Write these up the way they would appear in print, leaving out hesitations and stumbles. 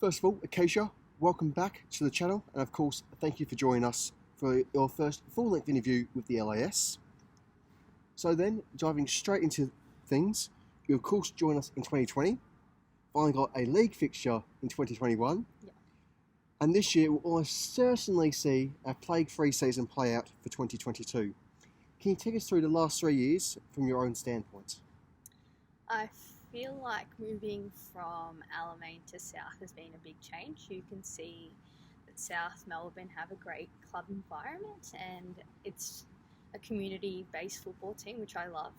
First of all, Akeisha, welcome back to the channel, and of course, thank you for joining us for your first full-length interview with the LAS. So then, diving straight into things, you of course joined us in 2020, finally got a league fixture in 2021, and this year we'll almost certainly see a plague-free season play out for 2022. Can you take us through the last 3 years from your own standpoint? I feel like moving from Alamein to South has been a big change. You can see that South Melbourne have a great club environment and it's a community-based football team, which I love.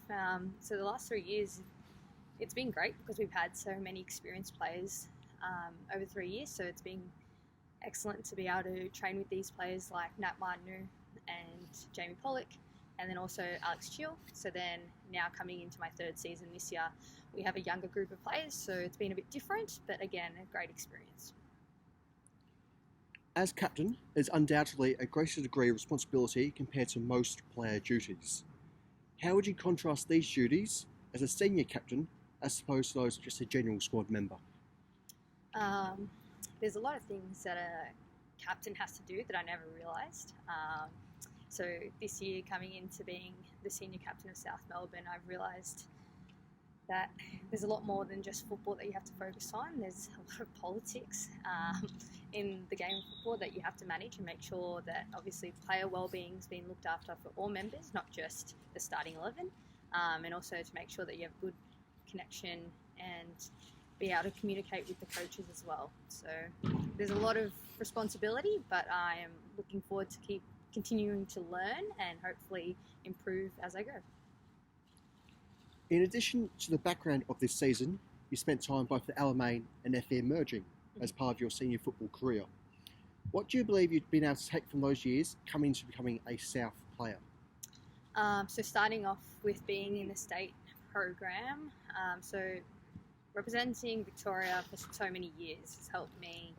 So the last 3 years, it's been great because we've had so many experienced players over 3 years. So it's been excellent to be able to train with these players like Nat Martinu and Jamie Pollock, and then also Alex Chill. So then now coming into my third season this year, we have a younger group of players, so it's been a bit different, but again, a great experience. As captain, there's undoubtedly a greater degree of responsibility compared to most player duties. How would you contrast these duties as a senior captain as opposed to those just a general squad member? There's a lot of things that a captain has to do that I never realised. So this year, coming into being the senior captain of South Melbourne, I've realised that there's a lot more than just football that you have to focus on. There's a lot of politics in the game of football that you have to manage and make sure that obviously player well-being is being looked after for all members, not just the starting 11, and also to make sure that you have good connection and be able to communicate with the coaches as well. So there's a lot of responsibility, but I am looking forward to continuing to learn and hopefully improve as I go. In addition to the background of this season, you spent time both at Alamein and FE merging as part of your senior football career. What do you believe you've been able to take from those years coming into becoming a South player? So starting off with being in the state program, so representing Victoria for so many years has helped me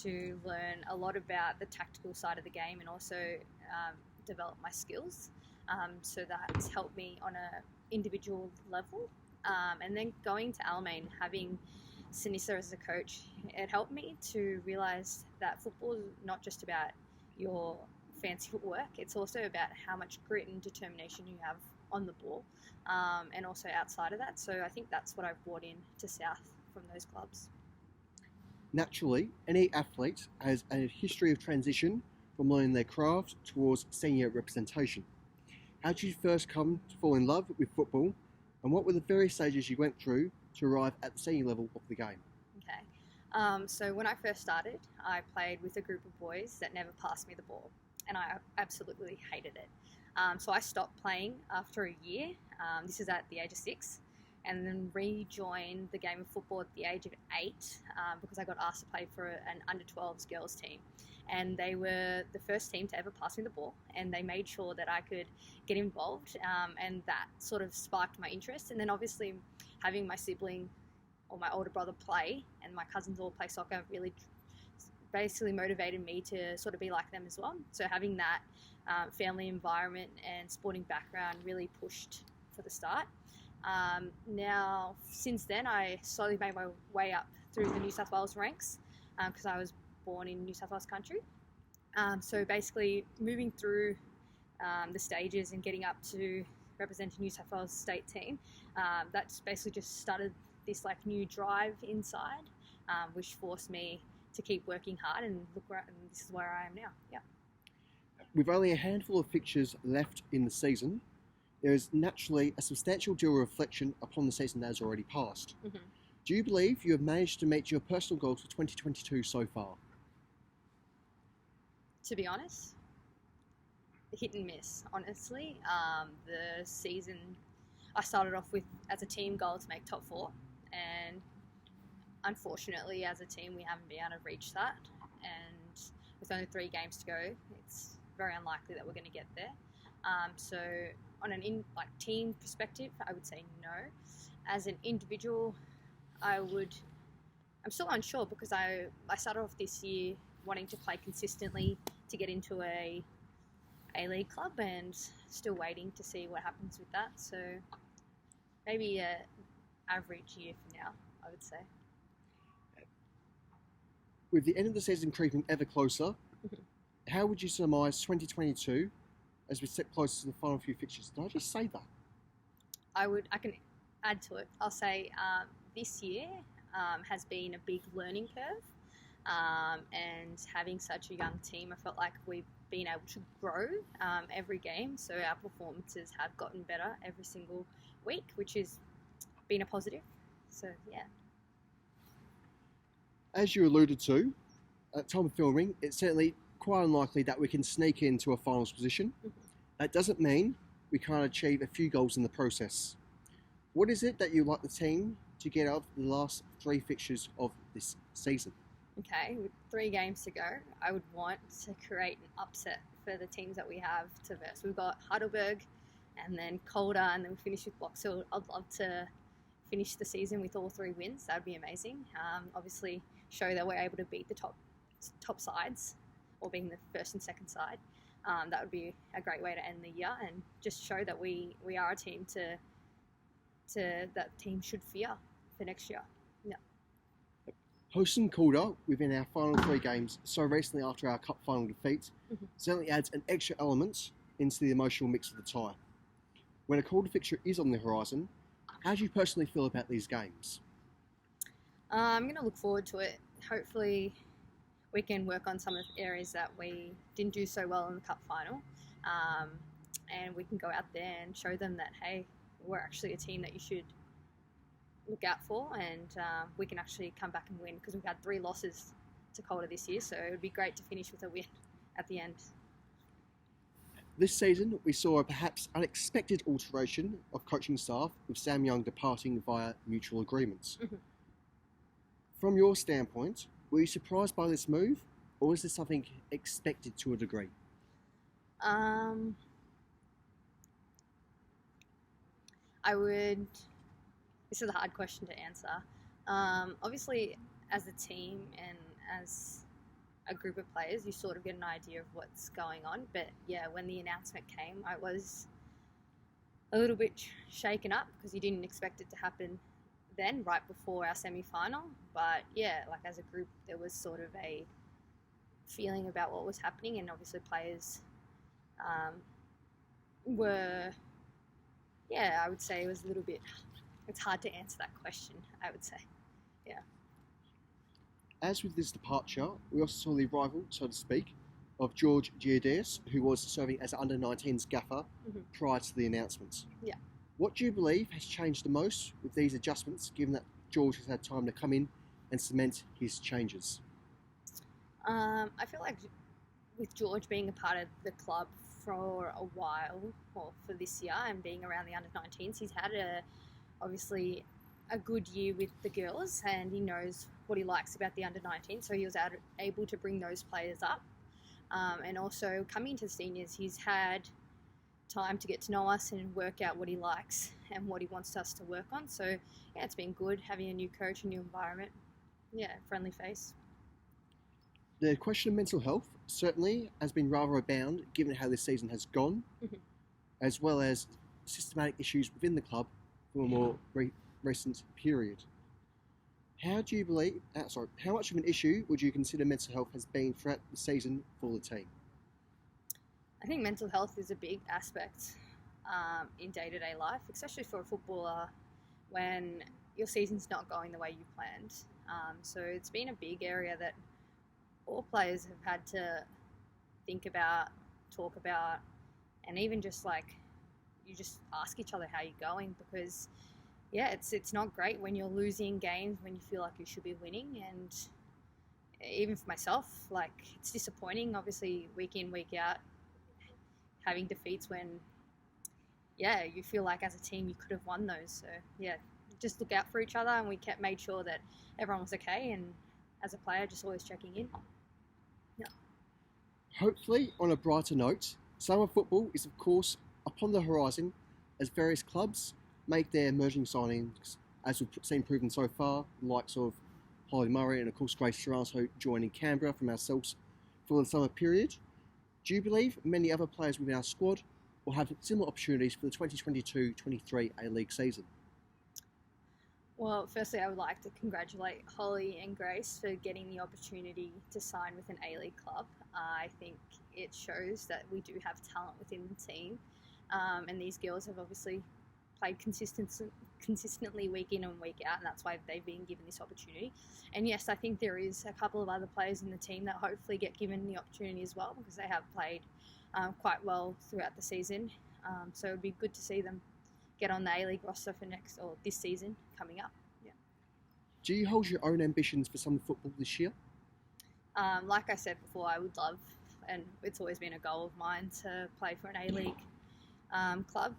to learn a lot about the tactical side of the game and also develop my skills. So that's helped me on a individual level. And then going to Alamein, having Sinisa as a coach, it helped me to realise that football is not just about your fancy footwork, it's also about how much grit and determination you have on the ball and also outside of that. So I think that's what I've brought in to South from those clubs. Naturally, any athlete has a history of transition from learning their craft towards senior representation. How did you first come to fall in love with football, and what were the various stages you went through to arrive at the senior level of the game? Okay, so when I first started, I played with a group of boys that never passed me the ball, and I absolutely hated it. So I stopped playing after a year. This is at the age of 6. And then rejoined the game of football at the age of 8 because I got asked to play for an under-12s girls team. And they were the first team to ever pass me the ball, and they made sure that I could get involved, and that sort of sparked my interest. And then obviously having my sibling or my older brother play and my cousins all play soccer really basically motivated me to sort of be like them as well. So having that family environment and sporting background really pushed for the start. Now, since then, I slowly made my way up through the New South Wales ranks because I was born in New South Wales country. So basically moving through the stages and getting up to representing New South Wales state team, that's basically just started this like new drive inside, which forced me to keep working hard and this is where I am now. Yeah. With only a handful of fixtures left in the season, there is naturally a substantial deal of reflection upon the season that has already passed. Mm-hmm. Do you believe you have managed to meet your personal goals for 2022 so far? To be honest, hit and miss, honestly. The season, I started off with as a team goal to make top 4, and unfortunately as a team we haven't been able to reach that, and with only 3 games to go, it's very unlikely that we're going to get there. So on an team perspective, I would say no. As an individual, I'm still unsure because I started off this year wanting to play consistently to get into a A-League club, and still waiting to see what happens with that. So maybe a average year for now, I would say. With the end of the season creeping ever closer, how would you surmise 2022 as we step closer to the final few fixtures? Did I just say that? I can add to it. I'll say this year has been a big learning curve, and having such a young team, I felt like we've been able to grow every game. So our performances have gotten better every single week, which has been a positive. So yeah. As you alluded to, at time of filming, it's certainly quite unlikely that we can sneak into a finals position. That doesn't mean we can't achieve a few goals in the process. What is it that you like the team to get out of the last 3 fixtures of this season? Okay, with 3 games to go, I would want to create an upset for the teams that we have to verse. We've got Heidelberg and then Calder, and then we finish with Boxhill. I'd love to finish the season with all 3 wins. That would be amazing. Obviously, show that we're able to beat the top sides, or being the first and second side. That would be a great way to end the year, and just show that we are a team that team should fear for next year. Yeah. Hosting Calder within our final 3 games so recently after our cup final defeat certainly adds an extra element into the emotional mix of the tie. When a Calder fixture is on the horizon, how do you personally feel about these games? I'm going to look forward to it. Hopefully we can work on some of the areas that we didn't do so well in the cup final, and we can go out there and show them that, hey, we're actually a team that you should look out for, and we can actually come back and win, because we've had 3 losses to Calder this year, so it would be great to finish with a win at the end. This season, we saw a perhaps unexpected alteration of coaching staff, with Sam Young departing via mutual agreements. From your standpoint, were you surprised by this move, or is this something expected to a degree? This is a hard question to answer. Obviously, as a team and as a group of players, you sort of get an idea of what's going on. But yeah, when the announcement came, I was a little bit shaken up, because you didn't expect it to happen then, right before our semi-final. But yeah, like as a group, there was sort of a feeling about what was happening, and obviously players were, yeah, I would say it was a little bit, it's hard to answer that question, I would say. Yeah. As with this departure, we also saw the arrival, so to speak, of George Giardias, who was serving as under-19s gaffer prior to the announcement. Yeah. What do you believe has changed the most with these adjustments, given that George has had time to come in and cement his changes? I feel like with George being a part of the club for a while, or for this year, and being around the under-19s, he's had obviously a good year with the girls, and he knows what he likes about the under-19s, so he was able to bring those players up. And also coming into the seniors, he's had time to get to know us and work out what he likes and what he wants us to work on. So yeah, it's been good having a new coach, a new environment. Yeah, friendly face. The question of mental health certainly has been rather abound, given how this season has gone, as well as systematic issues within the club for a more recent period. How do you believe? How much of an issue would you consider mental health has been throughout the season for the team? I think mental health is a big aspect in day-to-day life, especially for a footballer when your season's not going the way you planned. So it's been a big area that all players have had to think about, talk about, and even just like, you just ask each other how you're going, because yeah, it's not great when you're losing games when you feel like you should be winning. And even for myself, like, it's disappointing, obviously, week in, week out, having defeats when, yeah, you feel like as a team you could have won those. So yeah, just look out for each other, and we made sure that everyone was okay, and as a player, just always checking in. Yeah. Hopefully, on a brighter note, summer football is of course upon the horizon as various clubs make their emerging signings, as we've seen proven so far, the likes of Holly Murray and of course Grace Taranto joining Canberra from ourselves for the summer period. Do you believe many other players within our squad will have similar opportunities for the 2022-23 A-League season? Well, firstly, I would like to congratulate Holly and Grace for getting the opportunity to sign with an A-League club. I think it shows that we do have talent within the team, and these girls have obviously played consistently week in and week out, and that's why they've been given this opportunity. And yes, I think there is a couple of other players in the team that hopefully get given the opportunity as well, because they have played quite well throughout the season. So it would be good to see them get on the A-League roster for this season coming up. Yeah. Do you hold your own ambitions for Sandhu football this year? Like I said before, I would love, and it's always been a goal of mine to play for an A-League club,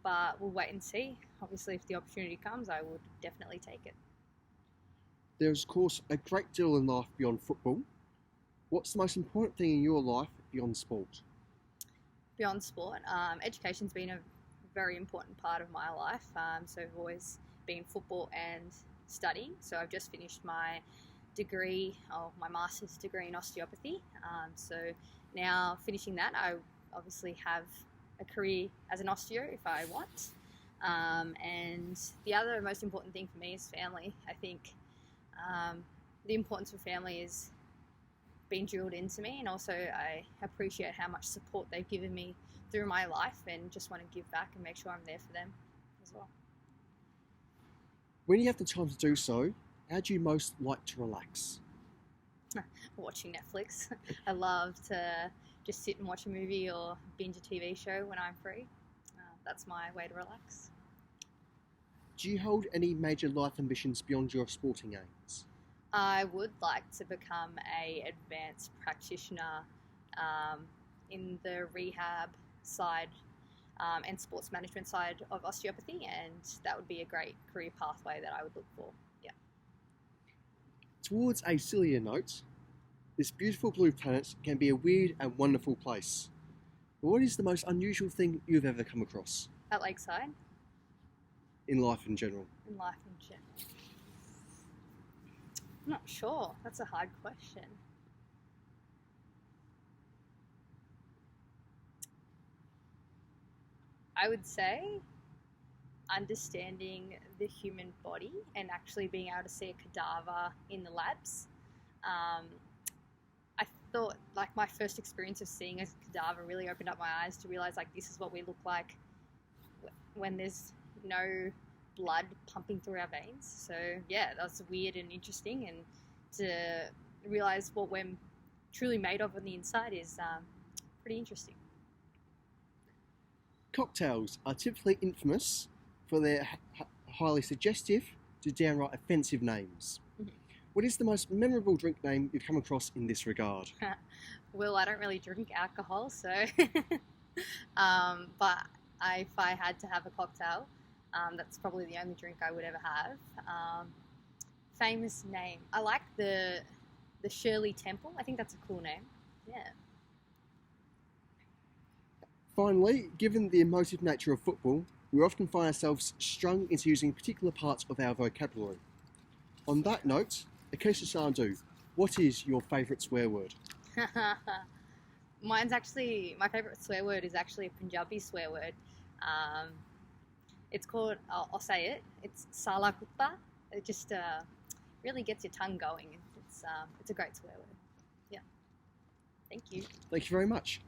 but we'll wait and see. Obviously, if the opportunity comes, I would definitely take it. There's, of course, a great deal in life beyond football. What's the most important thing in your life beyond sport? Beyond sport, education's been a very important part of my life. So I've always been football and studying. So I've just finished my my master's degree in osteopathy. So now finishing that, I obviously have a career as an osteo if I want. And the other most important thing for me is family. I think the importance of family is been drilled into me, and also I appreciate how much support they've given me through my life, and just want to give back and make sure I'm there for them as well. When you have the time to do so, how do you most like to relax? Watching Netflix. I love to just sit and watch a movie or binge a TV show when I'm free. That's my way to relax. Do you hold any major life ambitions beyond your sporting aims? I would like to become a advanced practitioner in the rehab side and sports management side of osteopathy, and that would be a great career pathway that I would look for. Yeah. Towards a sillier note, this beautiful blue planet can be a weird and wonderful place. But what is the most unusual thing you've ever come across? At Lakeside? In life in general. In life in general. I'm not sure. That's a hard question. I would say understanding the human body and actually being able to see a cadaver in the labs. I thought like my first experience of seeing a cadaver really opened up my eyes to realize like this is what we look like when there's no blood pumping through our veins. So yeah, that was weird and interesting, and to realize what we're truly made of on the inside is pretty interesting. Cocktails are typically infamous for their highly suggestive to downright offensive names. Mhm. What is the most memorable drink name you've come across in this regard? Well, I don't really drink alcohol, so but if I had to have a cocktail, that's probably the only drink I would ever have. Famous name. I like the Shirley Temple. I think that's a cool name. Yeah. Finally, given the emotive nature of football, we often find ourselves strung into using particular parts of our vocabulary. On that note, Akeisha Sandhu, what is your favourite swear word? My favourite swear word is actually a Punjabi swear word. It's called, I'll say it, it's Sala Kutta. It just really gets your tongue going. It's a great swear word. Yeah. Thank you. Thank you very much.